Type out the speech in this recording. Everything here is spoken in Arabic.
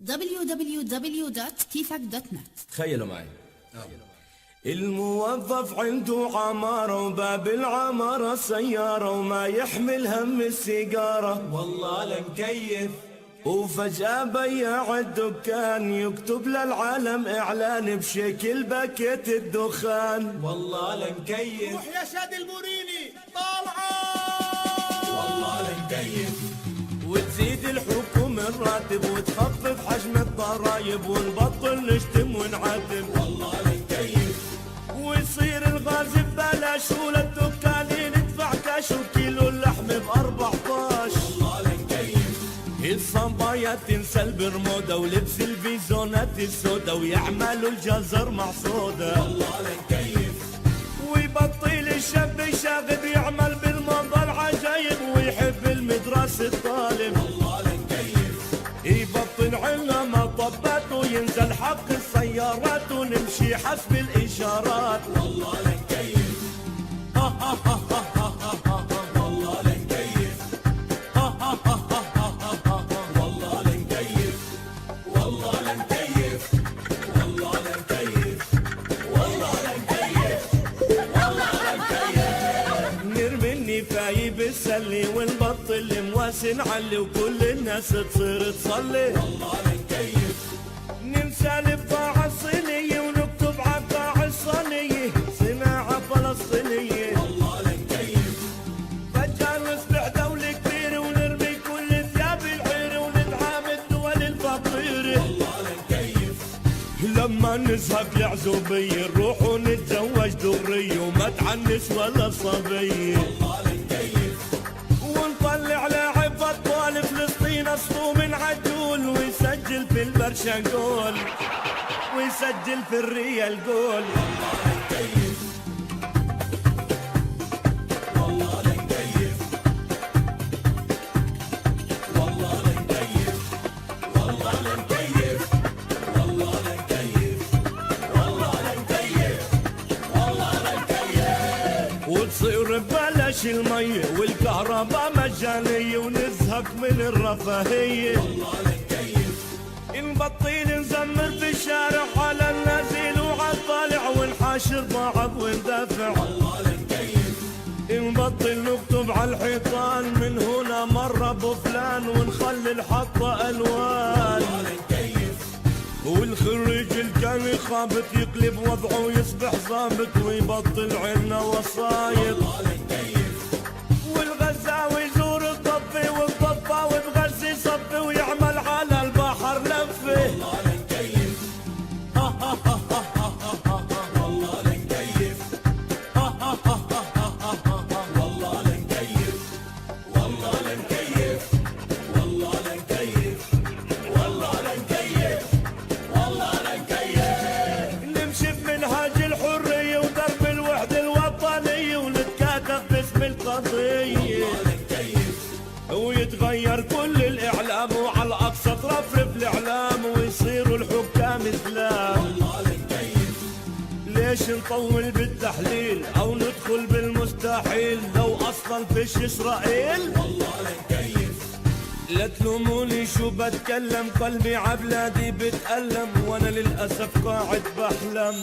www.kifak.net. تخيلوا معي الموظف عنده عمارة وباب العمارة سيارة وما يحمل هم السيجارة والله لنكيف. وفجأة بياع الدكان يكتب للعالم إعلان بشكل باكيت الدخان والله لنكيف. روح يا شاد الموريني طالعة والله لنكيف. وتزيد الحكومة الراتب وتخفف حجم الضرايب ونبطل نشتم ونعاتب والله لنكيف. ويصير الغاز ببلاش وللدكانين ندفع كاش وكيلو اللحم ب14 والله لنكيف. الصبايا تنسى البرمودا ولبس الفيزونات السودا ويعملوا الجزر مع صودا والله لنكيف. ويبطل الشاب شاغب يعمل بالموضة العجايب ويحب المدرسة الطالب والله لنكيف. يبطل عنا مطبات وينزل حق السيارات ونمشي حسب الإشارات والله لنكيف. والله لنكيف. والله لنكيف. والله لنكيف. والله لنكيف. والله لنكيف. والله لنكيف. نرمي النفاية بالسلي ونبطل مواسي نعلي وكل الناس تصير تصلي والله لنكيف. ننسى البضاعة الصينية ونكتب عالقاع الصينية صناعة فلسطينية والله لنكيف. فجأة نصبح دولة كبيرة ونرمي كل ثياب العيرة وندعم الدول الفقيرة والله لنكيف. لما نذهب لعزوبية نروح ونتزوج دغرية وما تعنس ولا صبية والله لنكيف. ونطلع لاعب اطفال فلسطين اصله من عجول ويسجل في البرشا جول ويسجل في الريال جول والله لنكيف. والله لنكيف. والله لنكيف. والله لنكيف. والله لنكيف. والله لنكيف. والله لنكيف. وتصير ببلاش المية والكهرباء مجانية ونزهق من الرفاهية والله لنكيف. نبطل نزمر في الشارع على النازل وعلى الطالع ونحاشر بعض وندافع والله لنكيف. نبطل نكتب على الحيطان من هنا مرة بفلان ونخلي الحطة ألوان والله لنكيف. والخريج اللي كان يخابط يقلب وضعه ويصبح ظابط ويبطل عنا وصايد والله لنكيف. والغزاوي يزور الضفة والضفاوي بغزي صفي ويعمل على البحر لفة والله لنكيف. والله لنكيف. والله لنكيف. والله لنكيف. والله لنكيف. والله لنكيف. والله لنكيف. نمشي بمنهاج الحرية ودرب الوحدة الوطنية ونتكاتف باسم القضية والله لنكيف. ويتغير كل الإعلام وعلى أقصى ترفرف الإعلام ويصيروا الحكام إسلام والله لنكيف. ليش نطول بالتحليل أو ندخل بالمستحيل لو أصلا فيش إسرائيل والله لنكيف. لا تلوموني شو بتكلم قلبي عبلادي بتألم وأنا للأسف قاعد بحلم